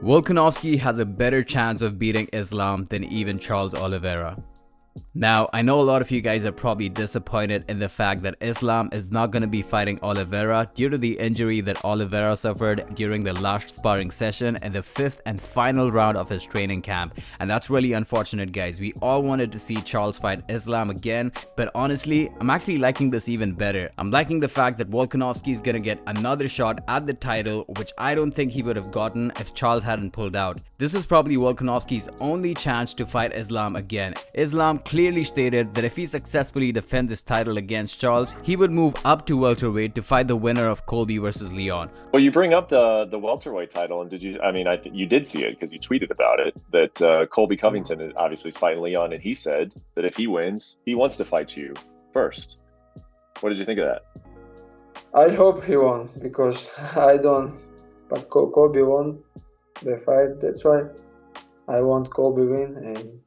Volkanovski has a better chance of beating Islam than even Charles Oliveira. Now, I know a lot of you guys are probably disappointed in the fact that Islam is not going to be fighting Oliveira due to the injury that Oliveira suffered during the last sparring session in the 5th and final round of his training camp. And that's really unfortunate, guys. We all wanted to see Charles fight Islam again, but honestly, I'm actually liking this even better. I'm liking the fact that Volkanovski is going to get another shot at the title, which I don't think he would have gotten if Charles hadn't pulled out. This is probably Volkanovski's only chance to fight Islam again. Islam clearly stated that if he successfully defends his title against Charles, he would move up to welterweight to fight the winner of Colby versus Leon. Well, you bring up the welterweight title, and you did see it because you tweeted about it, that Colby Covington obviously is fighting Leon, and he said that if he wins, he wants to fight you first. What did you think of that? I hope he won, because I don't. But Colby won the fight, that's why I want Colby win, and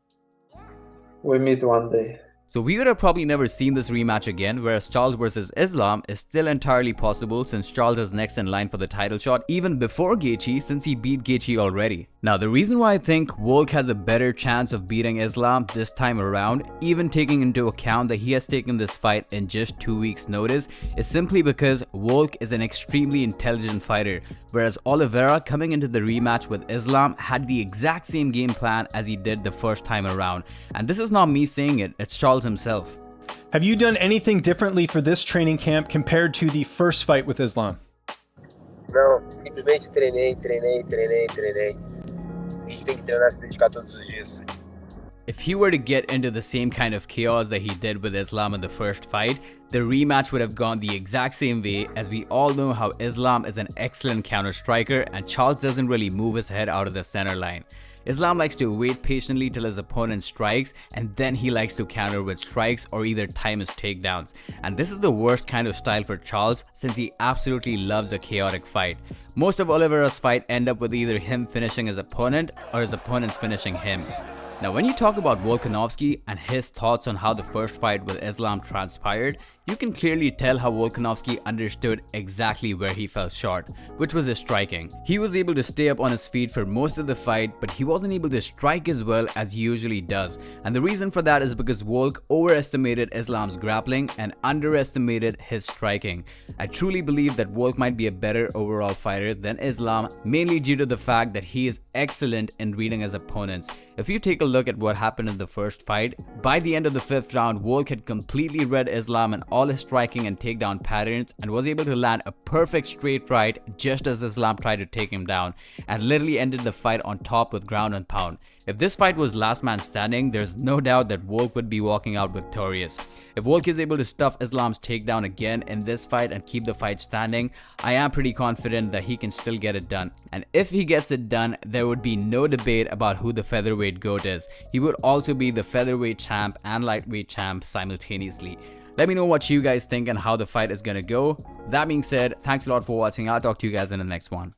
we meet one day. So we would have probably never seen this rematch again, whereas Charles versus Islam is still entirely possible since Charles is next in line for the title shot even before Gaethje, since he beat Gaethje already. Now, the reason why I think Volk has a better chance of beating Islam this time around, even taking into account that he has taken this fight in just 2 weeks notice, is simply because Volk is an extremely intelligent fighter, whereas Oliveira coming into the rematch with Islam had the exact same game plan as he did the first time around. And this is not me saying it, it's Charles himself. Have you done anything differently for this training camp compared to the first fight with Islam? Não, simplesmente treinei. A gente tem que treinar e se dedicar todos os dias. If he were to get into the same kind of chaos that he did with Islam in the first fight, the rematch would have gone the exact same way, as we all know how Islam is an excellent counter striker and Charles doesn't really move his head out of the center line. Islam likes to wait patiently till his opponent strikes, and then he likes to counter with strikes or either time his takedowns. And this is the worst kind of style for Charles, since he absolutely loves a chaotic fight. Most of Oliveira's fight end up with either him finishing his opponent or his opponents finishing him. Now, when you talk about Volkanovski and his thoughts on how the first fight with Islam transpired, you can clearly tell how Volkanovski understood exactly where he fell short, which was his striking. He was able to stay up on his feet for most of the fight, but he wasn't able to strike as well as he usually does. And the reason for that is because Volk overestimated Islam's grappling and underestimated his striking. I truly believe that Volk might be a better overall fighter than Islam, mainly due to the fact that he is excellent in reading his opponents. If you take a look at what happened in the first fight, by the end of the 5th round, Volk had completely read Islam and all his striking and takedown patterns and was able to land a perfect straight right just as Islam tried to take him down, and literally ended the fight on top with ground and pound. If this fight was last man standing, there's no doubt that Volk would be walking out victorious. If Volk is able to stuff Islam's takedown again in this fight and keep the fight standing, I am pretty confident that he can still get it done. And if he gets it done, there would be no debate about who the featherweight GOAT is. He would also be the featherweight champ and lightweight champ simultaneously. Let me know what you guys think and how the fight is gonna go. That being said, thanks a lot for watching. I'll talk to you guys in the next one.